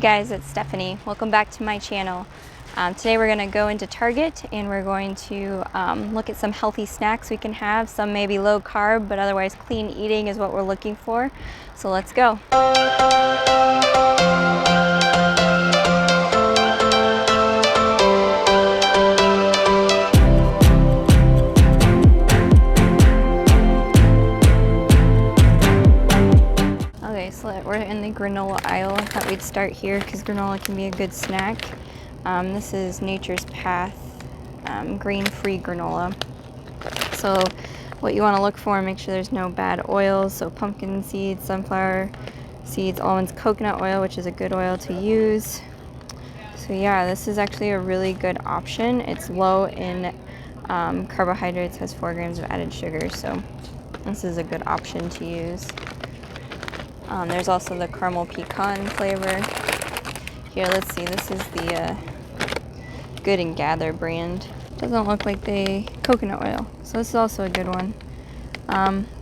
guys, it's Stephanie. Welcome back to my channel. Today we're going to go into Target and we're going to look at some healthy snacks we can have. Some may be low carb, but otherwise clean eating is what we're looking for. So let's go. So we're in the granola aisle. I thought we'd start here because granola can be a good snack. This is Nature's Path grain-free granola. So what you want to look for, make sure there's no bad oils. So pumpkin seeds, sunflower seeds, almonds, coconut oil, which is a good oil to use. So yeah, this is actually a really good option. It's low in carbohydrates, has 4 grams of added sugar. So this is a good option to use. There's also the caramel pecan flavor. Here, let's see, this is the Good and Gather brand. Doesn't look like coconut oil, so this is also a good one.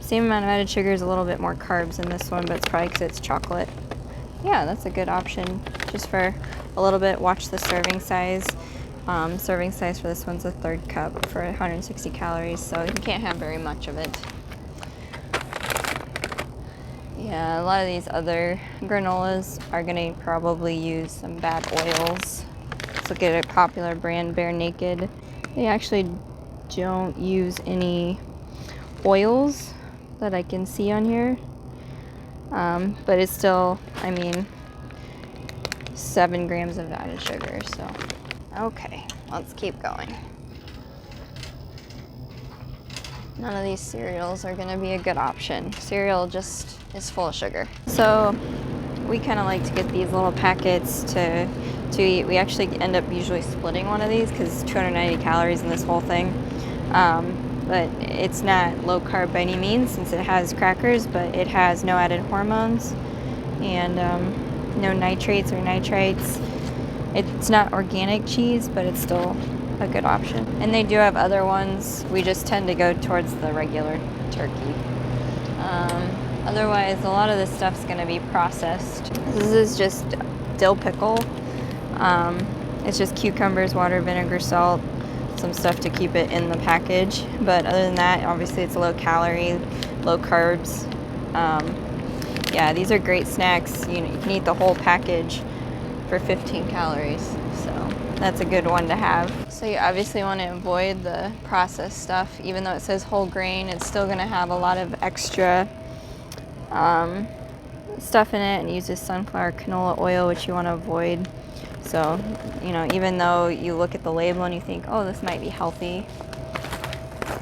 Same amount of added sugars, a little bit more carbs in this one, but it's probably because it's chocolate. Yeah, that's a good option, just for a little bit. Watch the serving size. Serving size for this one's a 1/3 cup for 160 calories, so you can't have very much of it. Yeah, a lot of these other granolas are going to probably use some bad oils. Let's look at a popular brand, Bare Naked. They actually don't use any oils that I can see on here. But it's still, 7 grams of added sugar, so. Okay, let's keep going. None of these cereals are going to be a good option. Cereal just is full of sugar. So we kind of like to get these little packets to eat. We actually end up usually splitting one of these because 290 calories in this whole thing. But it's not low carb by any means since it has crackers, but it has no added hormones and no nitrates or nitrites. It's not organic cheese, but it's still a good option. And they do have other ones. We just tend to go towards the regular turkey. Otherwise, a lot of this stuff's going to be processed. This is just dill pickle. It's just cucumbers, water, vinegar, salt, some stuff to keep it in the package. But other than that, obviously it's low calorie, low carbs. Yeah, these are great snacks. You can eat the whole package for 15 calories. So that's a good one to have. So you obviously want to avoid the processed stuff. Even though it says whole grain, it's still going to have a lot of extra stuff in it, and it uses sunflower canola oil, which you want to avoid. So, even though you look at the label and you think, oh, this might be healthy,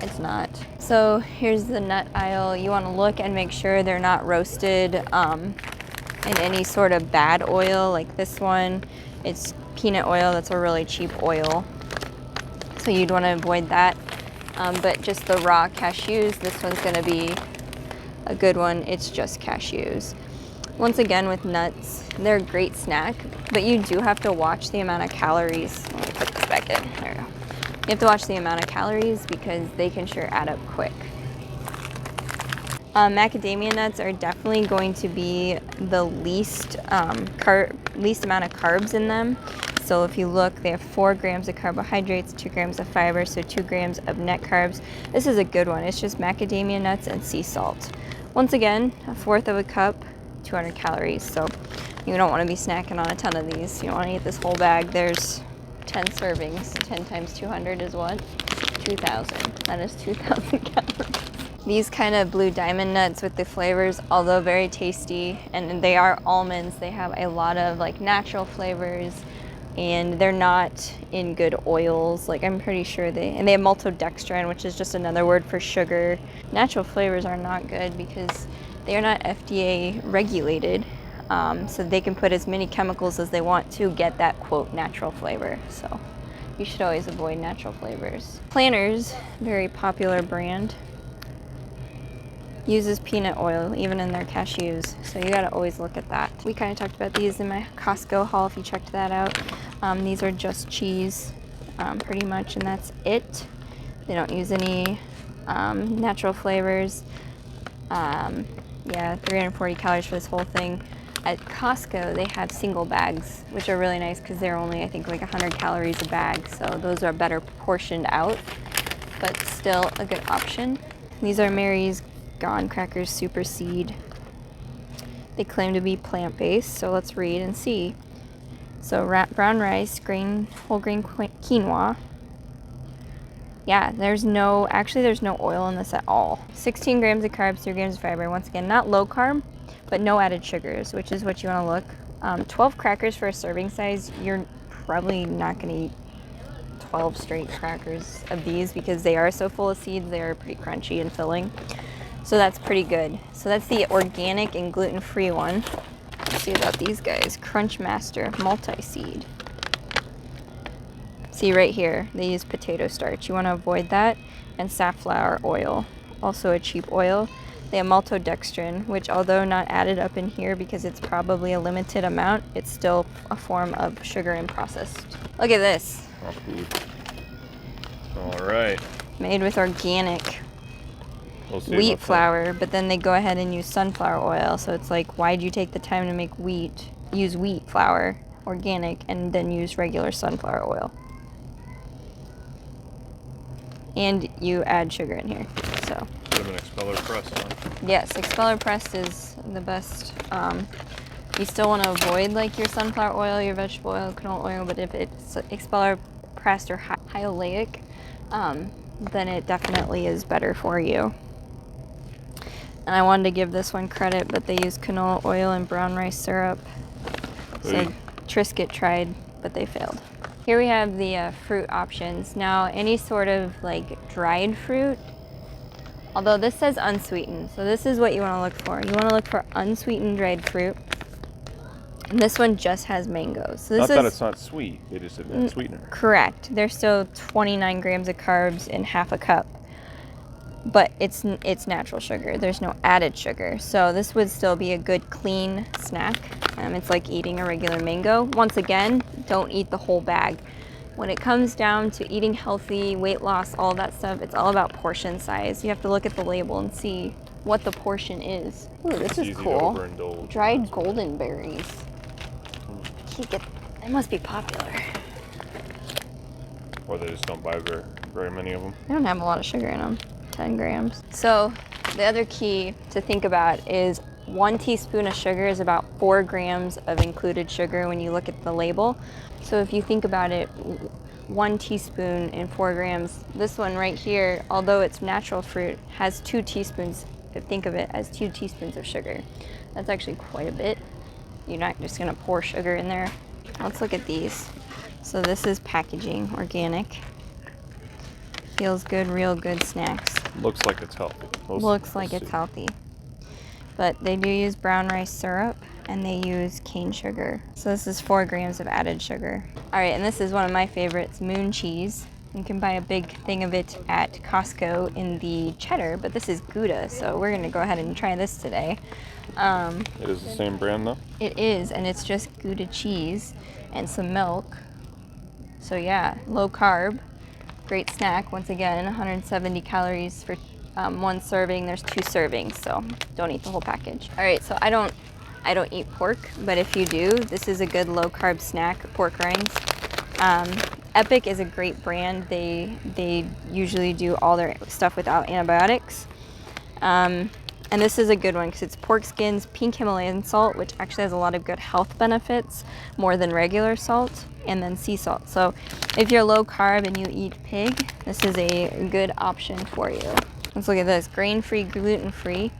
it's not. So here's the nut aisle. You want to look and make sure they're not roasted in any sort of bad oil. Like this one, it's peanut oil. That's a really cheap oil, so you'd want to avoid that. But just the raw cashews, this one's going to be a good one. It's just cashews. Once again, with nuts, they're a great snack, but you do have to watch the amount of calories. Let me put this back in. There we go. You have to watch the amount of calories because they can sure add up quick. Macadamia nuts are definitely going to be the least amount of carbs in them. So if you look, they have 4 grams of carbohydrates, 2 grams of fiber, so 2 grams of net carbs. This is a good one. It's just macadamia nuts and sea salt. Once again, 1/4 of a cup, 200 calories. So you don't want to be snacking on a ton of these. You don't want to eat this whole bag. There's 10 servings. 10 times 200 is what? 2,000. That is 2,000 calories. These kind of blue diamond nuts with the flavors, although very tasty, and they are almonds, they have a lot of natural flavors, and they're not in good oils. I'm pretty sure they have maltodextrin, which is just another word for sugar. Natural flavors are not good because they are not FDA regulated, so they can put as many chemicals as they want to get that quote natural flavor. So you should always avoid natural flavors. Planters, very popular brand, uses peanut oil even in their cashews, so you got to always look at that. We kind of talked about these in my Costco haul if you checked that out. These are just cheese pretty much, and that's it. They don't use any natural flavors. Yeah, 340 calories for this whole thing. at Costco, they have single bags, which are really nice because they're only, I think, like 100 calories a bag. So those are better portioned out, but still a good option. These are Mary's Gone Crackers Super Seed. They claim to be plant-based, so let's read and see. So brown rice, whole grain quinoa. Yeah, there's no oil in this at all. 16 grams of carbs, 3 grams of fiber. Once again, not low carb, but no added sugars, which is what you want to look. 12 crackers for a serving size. You're probably not going to eat 12 straight crackers of these because they are so full of seeds. They are pretty crunchy and filling. So that's pretty good. So that's the organic and gluten-free one. Let's see about these guys. Crunch Master multi-seed. See right here, they use potato starch. You want to avoid that. And safflower oil, also a cheap oil. They have maltodextrin, which although not added up in here because it's probably a limited amount, it's still a form of sugar and processed. Look at this. All right. Made with organic wheat flour, but then they go ahead and use sunflower oil. So it's like, why'd you take the time to make use wheat flour, organic, and then use regular sunflower oil? And you add sugar in here, so. Bit of an expeller press, huh? Yes, expeller pressed is the best. You still want to avoid like your sunflower oil, your vegetable oil, canola oil, but if it's expeller pressed or high oleic, then it definitely is better for you. And I wanted to give this one credit, but they use canola oil and brown rice syrup. So Triscuit tried, but they failed. Here we have the fruit options. Now, any sort of like dried fruit, although this says unsweetened, so this is what you want to look for. You want to look for unsweetened dried fruit. And this one just has mangoes. So this not that it's not sweet, they just didn't add sweetener. Correct. There's still 29 grams of carbs in half a cup. But it's natural sugar. There's no added sugar. So this would still be a good clean snack. It's like eating a regular mango. Once again, don't eat the whole bag. When it comes down to eating healthy, weight loss, all that stuff, it's all about portion size. You have to look at the label and see what the portion is. Ooh, this is cool. Dried golden berries. They must be popular. Or they just don't buy very many of them. They don't have a lot of sugar in them. 10 grams. So the other key to think about is 1 teaspoon of sugar is about 4 grams of included sugar when you look at the label. So if you think about it, 1 teaspoon and 4 grams, this one right here, although it's natural fruit, has 2 teaspoons. Think of it as 2 teaspoons of sugar. That's actually quite a bit. You're not just gonna pour sugar in there. Let's look at these. So this is packaging, organic. Feels good, real good snacks. Looks like it's healthy. Looks like it's healthy. But they do use brown rice syrup and they use cane sugar. So this is 4 grams of added sugar. All right, and this is one of my favorites, moon cheese. You can buy a big thing of it at Costco in the cheddar, but this is Gouda, so we're gonna go ahead and try this today. It is the same brand though? It is, and it's just Gouda cheese and some milk. So yeah, low carb. Great snack. Once again, 170 calories for 1 serving. There's 2 servings, so don't eat the whole package. All right, so I don't eat pork, but if you do, this is a good low carb snack, pork rinds. Epic is a great brand. They usually do all their stuff without antibiotics. And this is a good one because it's pork skins, pink Himalayan salt, which actually has a lot of good health benefits, more than regular salt, and then sea salt. So if you're low carb and you eat pig, this is a good option for you. Let's look at this, grain-free, gluten-free.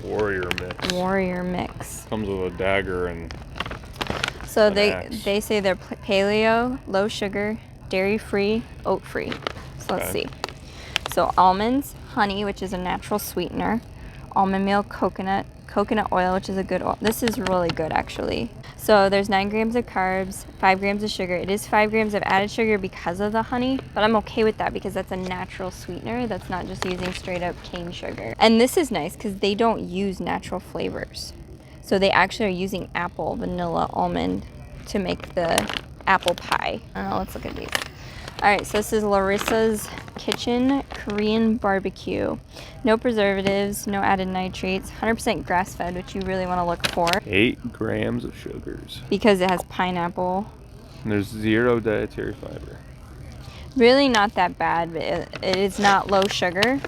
Warrior mix. Warrior mix. Comes with a dagger and so they say they're paleo, low sugar, dairy-free, oat-free. So let's see. So almonds, honey, which is a natural sweetener, almond meal, coconut oil, which is a good oil. This is really good, actually. So there's 9 grams of carbs, 5 grams of sugar. It is 5 grams of added sugar because of the honey, but I'm okay with that because that's a natural sweetener. That's not just using straight up cane sugar. And this is nice because they don't use natural flavors. So they actually are using apple, vanilla, almond to make the apple pie. Let's look at these. All right, so this is Larissa's Kitchen Korean Barbecue. No preservatives, no added nitrates, 100% grass-fed, which you really want to look for. 8 grams of sugars. Because it has pineapple. And there's 0 dietary fiber. Really not that bad, but it is not low sugar.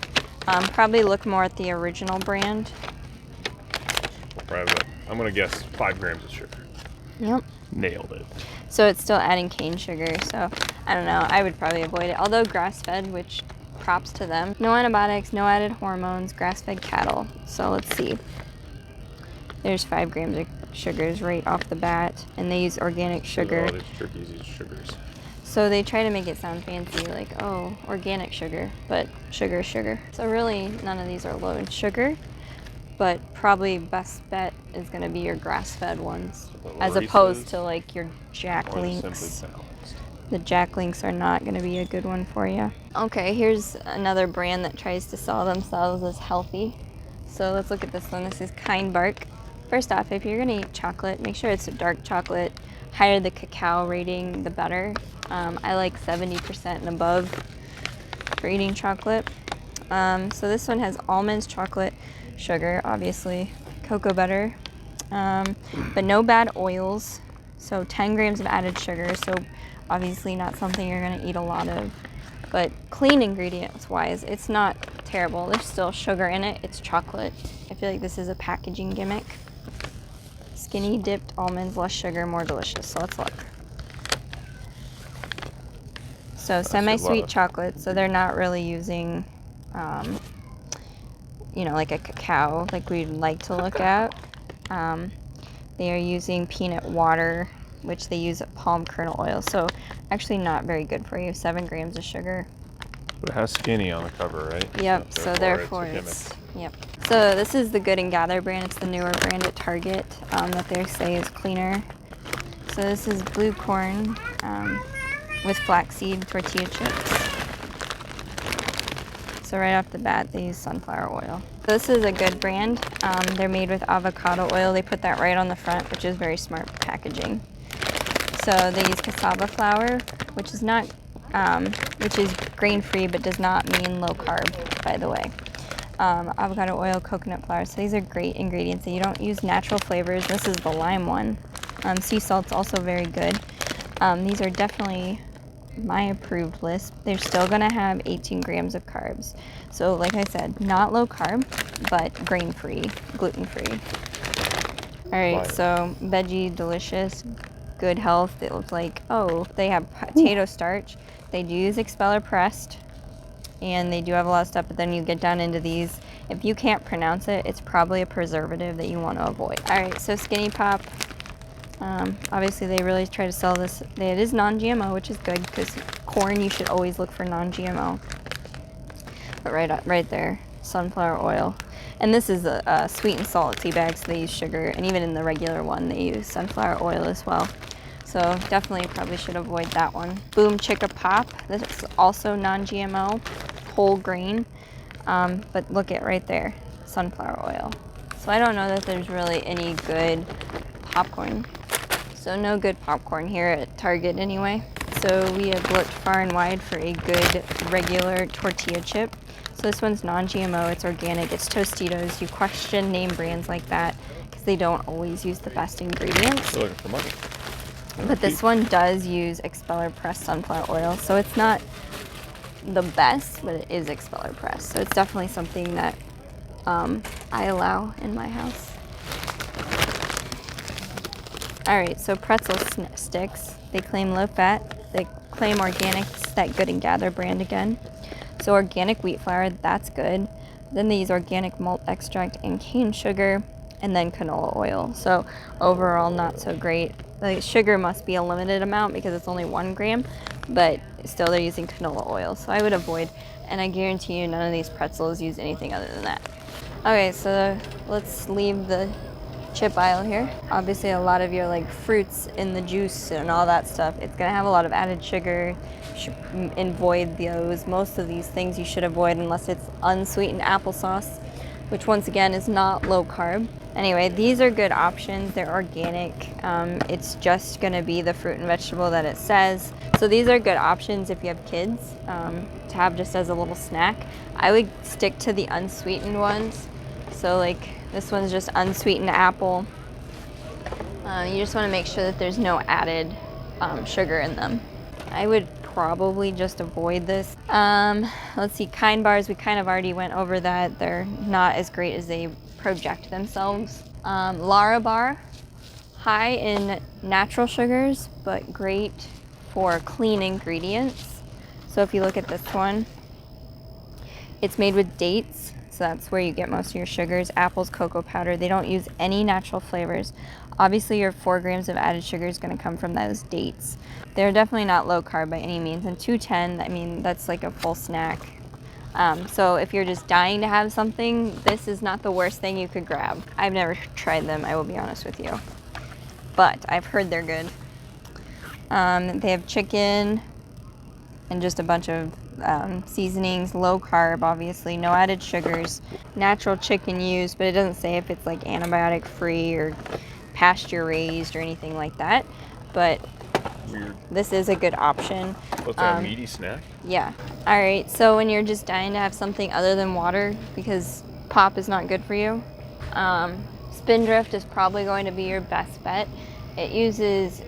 Probably look more at the original brand. Right, I'm gonna guess 5 grams of sugar. Yep. Nailed it. So it's still adding cane sugar, so I don't know. I would probably avoid it. Although grass-fed, which props to them. No antibiotics, no added hormones, grass-fed cattle. So let's see. There's 5 grams of sugars right off the bat, and they use organic sugar. All these jerkies use sugars. So they try to make it sound fancy, like, oh, organic sugar, but sugar is sugar. So really, none of these are low in sugar, but probably best bet is gonna be your grass-fed ones, as opposed to like your Jack Links. The Jack Links are not gonna be a good one for you. Okay, here's another brand that tries to sell themselves as healthy. So let's look at this one. This is Kind Bark. First off, if you're gonna eat chocolate, make sure it's a dark chocolate. Higher the cacao rating, the better. I like 70% and above for eating chocolate. So this one has almonds, chocolate, sugar, obviously, cocoa butter, but no bad oils. So 10 grams of added sugar, so obviously not something you're gonna eat a lot of. But clean ingredients wise, it's not terrible. There's still sugar in it, it's chocolate. I feel like this is a packaging gimmick. Skinny dipped almonds, less sugar, more delicious. So let's look. So semi-sweet chocolate, so they're not really using, you know, like a cacao like we'd like to look at. They are using peanut water, which they use palm kernel oil. So actually not very good for you. 7 grams of sugar. But it has skinny on the cover, right? Yep, so therefore it's yep. So this is the Good and Gather brand. It's the newer brand at Target that they say is cleaner. So this is blue corn with flaxseed tortilla chips. So right off the bat, they use sunflower oil. So this is a good brand. They're made with avocado oil. They put that right on the front, which is very smart packaging. So they use cassava flour, which is not, which is grain-free, but does not mean low carb, by the way. Avocado oil, coconut flour. So these are great ingredients. You don't use natural flavors. This is the lime one. Sea salt's also very good. These are definitely my approved list. They're still gonna have 18 grams of carbs. So like I said, not low carb, but grain-free, gluten-free. All right, so veggie, delicious, good health. It looks like, oh, they have potato starch. They do use expeller pressed, and they do have a lot of stuff, but then you get down into these. If you can't pronounce it, it's probably a preservative that you want to avoid. All right, so Skinny Pop. Obviously, they really try to sell this. It is non-GMO, which is good, because corn, you should always look for non-GMO. But right there, sunflower oil. And this is a sweet and salt tea bag, so they use sugar. And even in the regular one, they use sunflower oil as well. So definitely probably should avoid that one. Boom Chicka Pop. This is also non-GMO, whole grain. But look at right there, sunflower oil. So I don't know that there's really any good popcorn. So no good popcorn here at Target anyway. So we have looked far and wide for a good regular tortilla chip. So this one's non-GMO, it's organic, it's Tostitos. You question name brands like that because they don't always use the best ingredients. They're looking for money. But this one does use expeller pressed sunflower oil. So it's not the best, but it is expeller pressed. So it's definitely something that I allow in my house. All right, so pretzel sticks. They claim low fat. They claim organic. It's that Good and Gather brand again. So organic wheat flour, that's good. Then they use organic malt extract and cane sugar, and then canola oil. So overall, not so great. The sugar must be a limited amount because it's only 1 gram, but still they're using canola oil. So I would avoid, and I guarantee you none of these pretzels use anything other than that. Okay, so let's leave the chip aisle here. Obviously a lot of your like fruits in the juice and all that stuff, it's gonna have a lot of added sugar. You should avoid those. Most of these things you should avoid unless it's unsweetened applesauce. which once again is not low carb. Anyway, these are good options. They're organic. It's just gonna be the fruit and vegetable that it says. So these are good options if you have kids to have just as a little snack. I would stick to the unsweetened ones. So like this one's just unsweetened apple. You just wanna make sure that there's no added sugar in them. I would probably just avoid this. Let's see, Kind bars, we kind of already went over that. They're not as great as they project themselves. Lara bar, high in natural sugars, but great for clean ingredients. So if you look at this one, it's made with dates. So that's where you get most of your sugars, apples, cocoa powder. They don't use any natural flavors. Obviously your 4 grams of added sugar is gonna come from those dates. They're definitely not low carb by any means. And 210, I mean, that's like a full snack. So if you're just dying to have something, this is not the worst thing you could grab. I've never tried them, I will be honest with you. But I've heard they're good. They have chicken and just a bunch of seasonings, low carb, obviously, no added sugars, natural chicken used, but it doesn't say if it's like antibiotic free or pasture raised or anything like that. But Weird. this is a good option. What's that, a meaty snack? Yeah. All right, so when you're just dying to have something other than water because pop is not good for you, Spindrift is probably going to be your best bet. It uses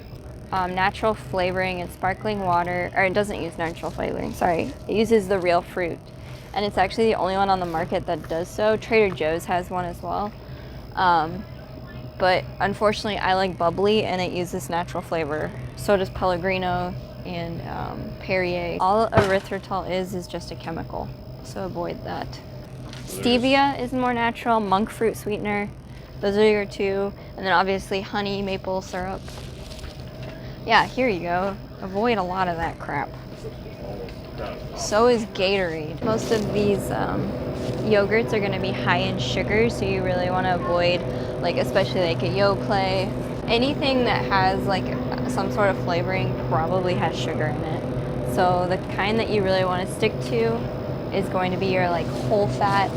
natural flavoring and sparkling water, or it doesn't use natural flavoring, sorry. It uses the real fruit. And it's actually the only one on the market that does so. Trader Joe's has one as well. But unfortunately, I like bubbly and it uses natural flavor. So does Pellegrino and Perrier. All erythritol is just a chemical, so avoid that. Stevia is more natural, monk fruit sweetener. Those are your 2. And then obviously honey, maple syrup. Yeah, here you go. Avoid a lot of that crap. So is Gatorade. Most of these yogurts are gonna be high in sugar, so you really wanna avoid, like especially like a Yoplait. Anything that has like some sort of flavoring probably has sugar in it. So the kind that you really wanna stick to is going to be your like whole fat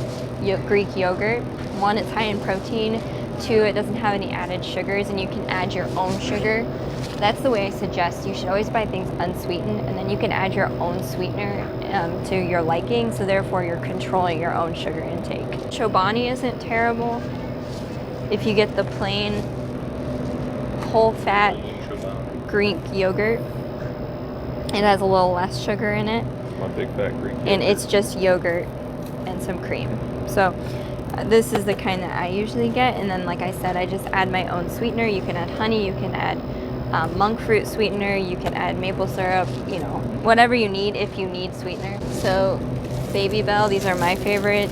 Greek yogurt. 1, it's high in protein. 2, it doesn't have any added sugars and you can add your own sugar. That's the way I suggest. You should always buy things unsweetened and then you can add your own sweetener to your liking, so therefore you're controlling your own sugar intake. Chobani isn't terrible if you get the plain whole fat Greek yogurt. It has a little less sugar in it. My big fat Greek yogurt. And it's just yogurt and some cream. So this is the kind that I usually get, and then like I said, I just add my own sweetener. You can add honey, you can add monk fruit sweetener, you can add maple syrup, you know, whatever you need if you need sweetener. So Baby Bell, these are my favorite.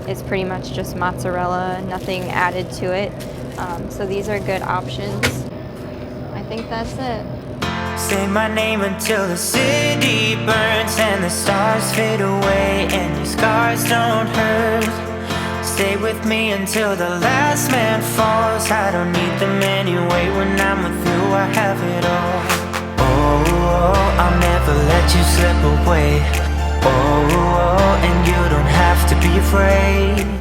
It's pretty much just mozzarella, nothing added to it. So these are good options. I think that's it. Say my name until the city burns and the stars fade away and your scars don't hurt. Stay with me until the last man falls. I don't need them anyway. When I'm with you, I have it all. Oh, I'll never let you slip away. Oh, and you don't have to be afraid.